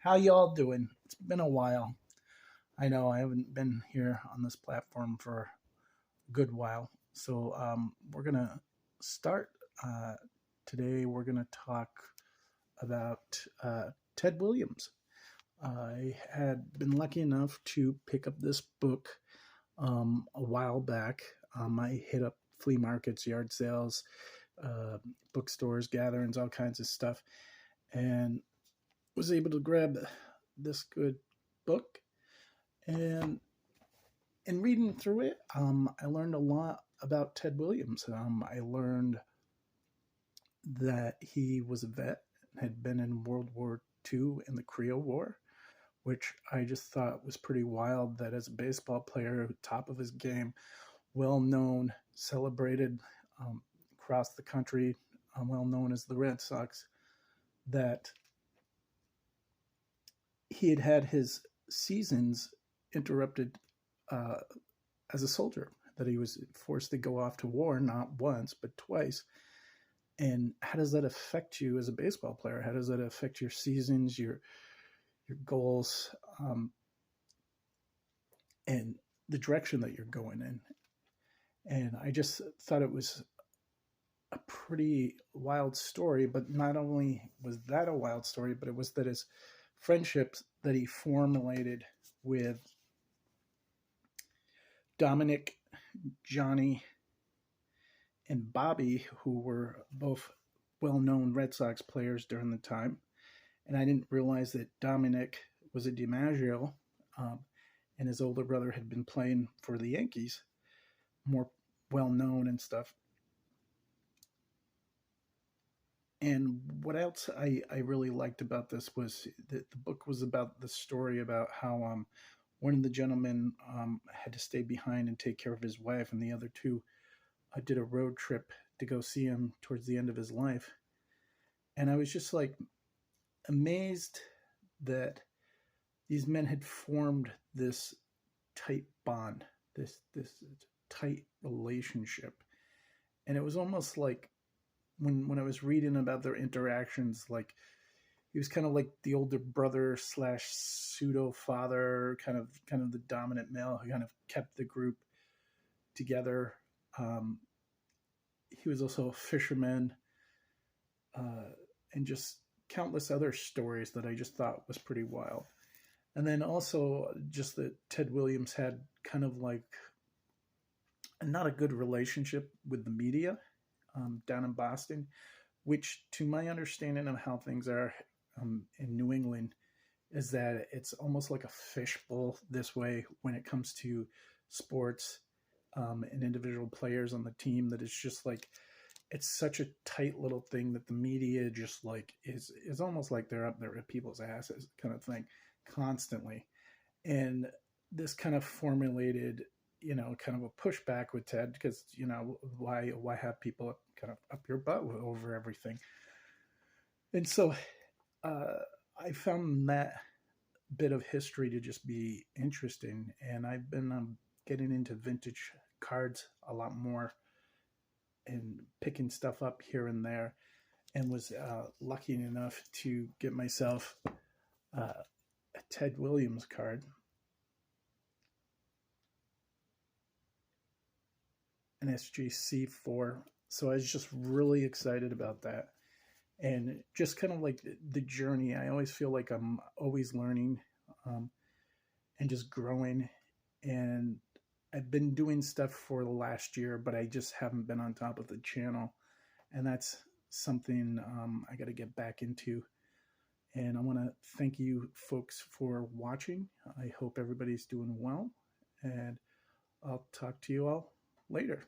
How y'all doing? It's been a while. I know I haven't been here on this platform for a good while. So we're gonna start uh, today. We're gonna talk about Ted Williams. I had been lucky enough to pick up this book a while back. I hit up flea markets, yard sales, uh, bookstores, gatherings, all kinds of stuff, and was able to grab this good book. And in reading through it, I learned a lot about Ted Williams. I learned that he was a vet, had been in World War II and the Korea War, which I just thought was pretty wild that as a baseball player, top of his game, well known, celebrated across the country, well known as the Red Sox, that he had had his seasons interrupted uh, as a soldier, that he was forced to go off to war not once but twice. And how does that affect you as a baseball player? How does that affect your seasons, your goals, and the direction that you're going in? And I just thought it was a pretty wild story. But not only was that a wild story, but it was that his friendships that he formulated with Dominic, Johnny, and Bobby, who were both well-known Red Sox players during the time. And I didn't realize that Dominic was a DiMaggio, um, and his older brother had been playing for the Yankees, more well-known and stuff. And what else I really liked about this was that the book was about the story about how one of the gentlemen had to stay behind and take care of his wife, and the other two did a road trip to go see him towards the end of his life. And I was just like amazed that these men had formed this tight bond, this tight relationship. And it was almost like when I was reading about their interactions, like he was kind of like the older brother slash pseudo father, kind of the dominant male who kind of kept the group together. Um, he was also a fisherman, and just countless other stories that I just thought was pretty wild. And then also just that Ted Williams had kind of like not a good relationship with the media down in Boston, which, to my understanding of how things are in New England, is that it's almost like a fishbowl this way when it comes to sports and individual players on the team. That it's just like it's such a tight little thing that the media just like is almost like they're up there at people's asses kind of thing constantly. And this kind of formulated, kind of a pushback with Ted because, why have people kind of up your butt over everything? And so uh, I found that bit of history to just be interesting. And I've been getting into vintage cards a lot more and picking stuff up here and there, and was lucky enough to get myself a Ted Williams card, an SGC4. So I was just really excited about that. And just kind of like the journey, I always feel like I'm always learning um, and just growing. And I've been doing stuff for the last year, but I just haven't been on top of the channel. And that's something I got to get back into. And I want to thank you folks for watching. I hope everybody's doing well. And I'll talk to you all later.